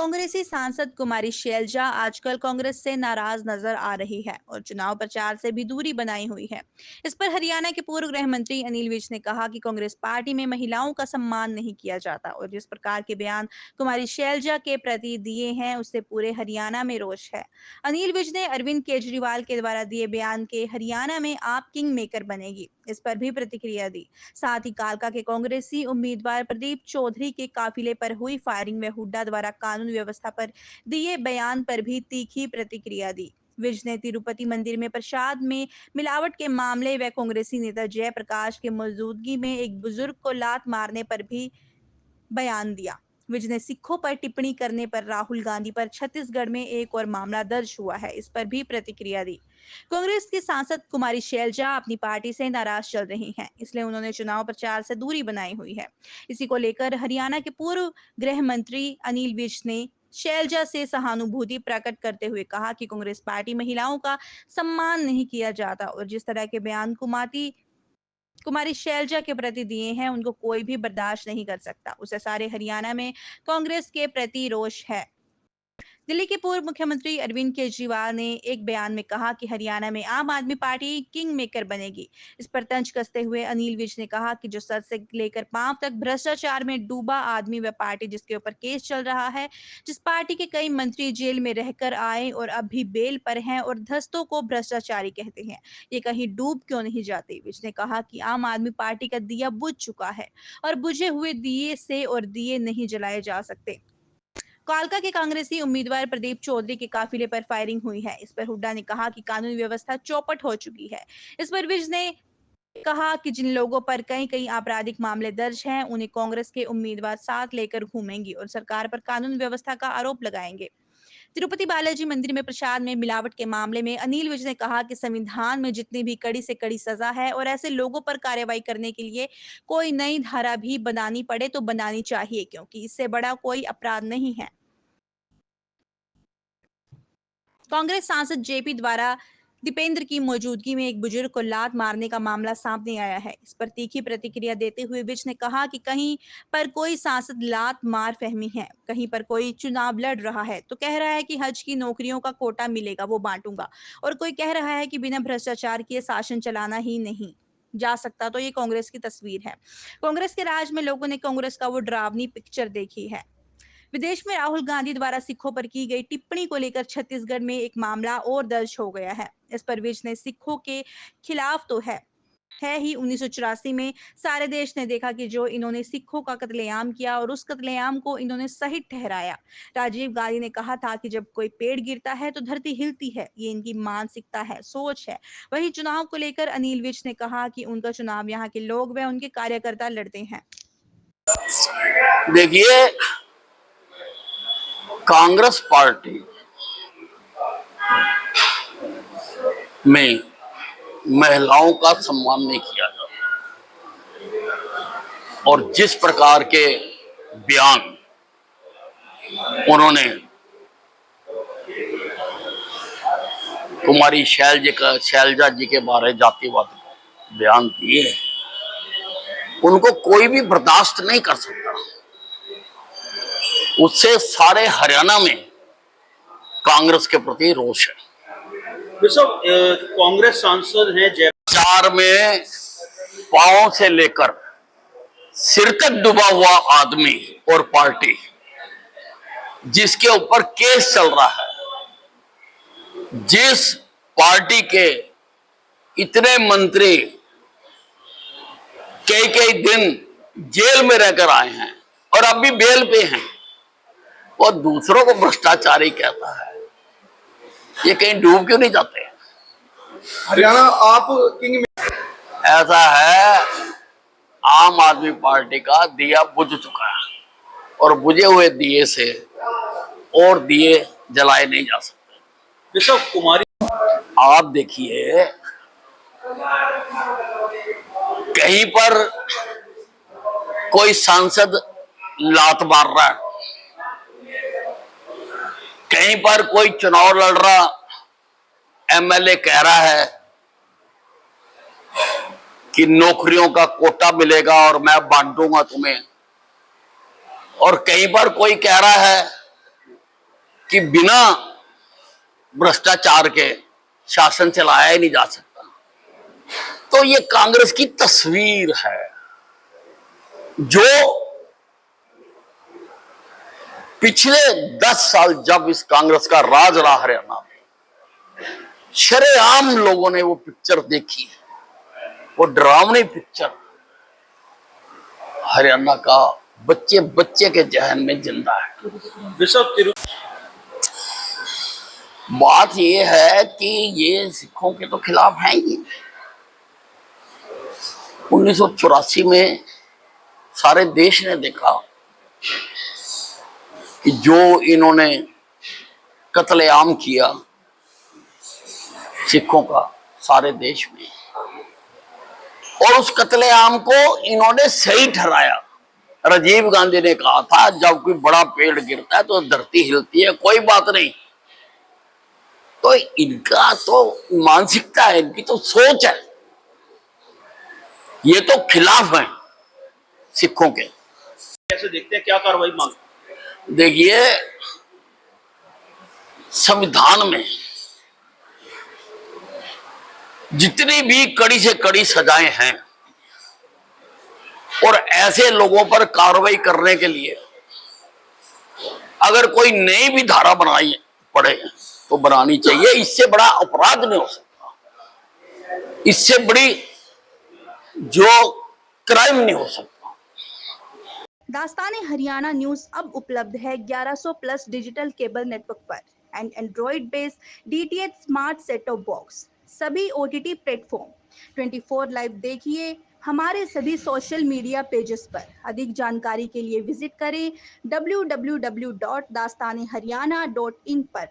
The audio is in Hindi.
कांग्रेसी सांसद कुमारी शैलजा आजकल कांग्रेस से नाराज नजर आ रही है और चुनाव प्रचार से भी दूरी बनाई हुई है। इस पर हरियाणा के पूर्व गृह मंत्री अनिल विज ने कहा कि कांग्रेस पार्टी में महिलाओं का सम्मान नहीं किया जाता और जिस प्रकार के बयान कुमारी शैलजा के प्रति दिए हैं उससे पूरे हरियाणा में रोष है। अनिल विज ने अरविंद केजरीवाल के द्वारा दिए बयान के हरियाणा में आप किंग मेकर बनेगी इस पर भी प्रतिक्रिया दी। साथ ही कालका के कांग्रेसी उम्मीदवार प्रदीप चौधरी के काफिले पर हुई फायरिंग व हुड्डा द्वारा कानून व्यवस्था पर दिए बयान पर भी तीखी प्रतिक्रिया दी। विज ने तिरुपति मंदिर में प्रसाद में मिलावट के मामले व कांग्रेसी नेता जयप्रकाश की मौजूदगी में एक बुजुर्ग को लात मारने पर भी बयान दिया। विज ने सिखों पर टिप्पणी करने पर राहुल गांधी पर छत्तीसगढ़ में एक और मामला दर्ज हुआ है, इस पर भी प्रतिक्रिया दी। कांग्रेस की सांसद कुमारी शैलजा अपनी पार्टी से नाराज चल रही हैं, इसलिए उन्होंने चुनाव प्रचार से दूरी बनाई हुई है। इसी को लेकर हरियाणा के पूर्व गृह मंत्री अनिल विज ने शैलजा से सहानुभूति प्रकट करते हुए कहा कि कांग्रेस पार्टी महिलाओं का सम्मान नहीं किया जाता और जिस तरह के बयान कुमारी शैलजा के प्रति दिए हैं उनको कोई भी बर्दाश्त नहीं कर सकता। उसे सारे हरियाणा में कांग्रेस के प्रति रोष है। दिल्ली के पूर्व मुख्यमंत्री अरविंद केजरीवाल ने एक बयान में कहा कि हरियाणा में आम आदमी पार्टी किंग मेकर बनेगी। इस पर तंज कसते हुए अनिल विज ने कहा कि जो सर से लेकर पांव तक भ्रष्टाचार में डूबा आदमी व पार्टी जिसके ऊपर केस चल रहा है, जिस पार्टी के कई मंत्री जेल में रहकर आए और अब भी बेल पर हैं और धस्तों को भ्रष्टाचारी कहते हैं, ये कहीं डूब क्यों नहीं जाते। विज ने कहा कि आम आदमी पार्टी का दिया बुझ चुका है और बुझे हुए दिए से और दिए नहीं जलाए जा सकते। कालका के कांग्रेसी उम्मीदवार प्रदीप चौधरी के काफिले पर फायरिंग हुई है। इस पर हुड्डा ने कहा कि कानून व्यवस्था चौपट हो चुकी है। इस पर विज ने कहा कि जिन लोगों पर कई कई आपराधिक मामले दर्ज हैं उन्हें कांग्रेस के उम्मीदवार साथ लेकर घूमेंगी और सरकार पर कानून व्यवस्था का आरोप लगाएंगे। तिरुपति बालाजी मंदिर में प्रसाद में मिलावट के मामले में अनिल विज ने कहा कि संविधान में जितनी भी कड़ी से कड़ी सजा है और ऐसे लोगों पर कार्रवाई करने के लिए कोई नई धारा भी बनानी पड़े तो बनानी चाहिए, क्योंकि इससे बड़ा कोई अपराध नहीं है। कांग्रेस सांसद जेपी द्वारा दीपेंद्र की मौजूदगी में एक बुजुर्ग को लात मारने का मामला सामने आया है। इस पर तीखी प्रतिक्रिया देते हुए विज ने कहा कि कहीं पर कोई सांसद लात मार फहमी है, कहीं पर कोई चुनाव लड़ रहा है तो कह रहा है कि हज की नौकरियों का कोटा मिलेगा वो बांटूंगा, और कोई कह रहा है कि बिना भ्रष्टाचार किए शासन चलाना ही नहीं जा सकता। तो ये कांग्रेस की तस्वीर है। कांग्रेस के राज में लोगों ने कांग्रेस का वो डरावनी पिक्चर देखी है। विदेश में राहुल गांधी द्वारा सिखों पर की गई टिप्पणी को लेकर छत्तीसगढ़ में एक मामला और दर्ज हो गया है। इस पर विज ने सिखों के खिलाफ तो है ही 1984 में सारे देश ने देखा कि जो इन्होंने सिखों का कत्लेआम किया और उस कत्लेआम को इन्होंने सही ठहराया। राजीव गांधी ने कहा था कि जब कोई पेड़ गिरता है तो धरती हिलती है, ये इनकी मानसिकता है, सोच है। वही चुनाव को लेकर अनिल विज ने कहा कि उनका चुनाव यहाँ के लोग व उनके कार्यकर्ता लड़ते हैं। देखिए, कांग्रेस पार्टी में महिलाओं का सम्मान नहीं किया जाता और जिस प्रकार के बयान उन्होंने कुमारी शैलजा जी के बारे जातिवाद बयान दिए, उनको कोई भी बर्दाश्त नहीं कर सकता। उससे सारे हरियाणा में कांग्रेस के प्रति रोष है। कांग्रेस सांसद हैं चार में पांव से लेकर सिर तक डूबा हुआ आदमी और पार्टी जिसके ऊपर केस चल रहा है, जिस पार्टी के इतने मंत्री कई कई दिन जेल में रहकर आए हैं और अब भी बेल पे हैं, और दूसरों को भ्रष्टाचारी कहता है, ये कहीं डूब क्यों नहीं जाते? हरियाणा आप किंग ऐसा है, आम आदमी पार्टी का दिया बुझ चुका है और बुझे हुए दिए से और दिए जलाए नहीं जा सकते। कुमारी आप देखिए, कहीं पर कोई सांसद लात मार रहा है, कहीं पर कोई चुनाव लड़ रहा एमएलए कह रहा है कि नौकरियों का कोटा मिलेगा और मैं बांट दूंगा तुम्हें, और कहीं पर कोई कह रहा है कि बिना भ्रष्टाचार के शासन चलाया ही नहीं जा सकता। तो ये कांग्रेस की तस्वीर है जो पिछले 10 साल जब इस कांग्रेस का राज रहा हरियाणा में, शरेआम लोगों ने वो पिक्चर देखी है। वो डरावनी पिक्चर हरियाणा का बच्चे बच्चे के जहन में जिंदा है। बात ये है कि ये सिखों के तो खिलाफ है ही। 1984 में सारे देश ने देखा कि जो इन्होंने कत्लेआम किया सिखों का सारे देश में, और उस कत्लेआम को इन्होंने सही ठहराया। राजीव गांधी ने कहा था जब कोई बड़ा पेड़ गिरता है तो धरती हिलती है, कोई बात नहीं। तो इनका तो मानसिकता है, इनकी तो सोच है, ये तो खिलाफ है सिखों के। कैसे देखते हैं, क्या कार्रवाई मांग? देखिए, संविधान में जितनी भी कड़ी से कड़ी सजाएं हैं और ऐसे लोगों पर कार्रवाई करने के लिए अगर कोई नई भी धारा बनाई पड़े तो बनानी चाहिए। इससे बड़ा अपराध नहीं हो सकता, इससे बड़ी जो क्राइम नहीं हो सकता। दास्ताने हरियाणा न्यूज अब उपलब्ध है 1100 प्लस डिजिटल केबल नेटवर्क पर and Android based DTH smart set top box, सभी ओटीटी प्लेटफॉर्म। 24 लाइव देखिए हमारे सभी सोशल मीडिया पेजेस पर। अधिक जानकारी के लिए विजिट करें www.dastaneharyana.in पर।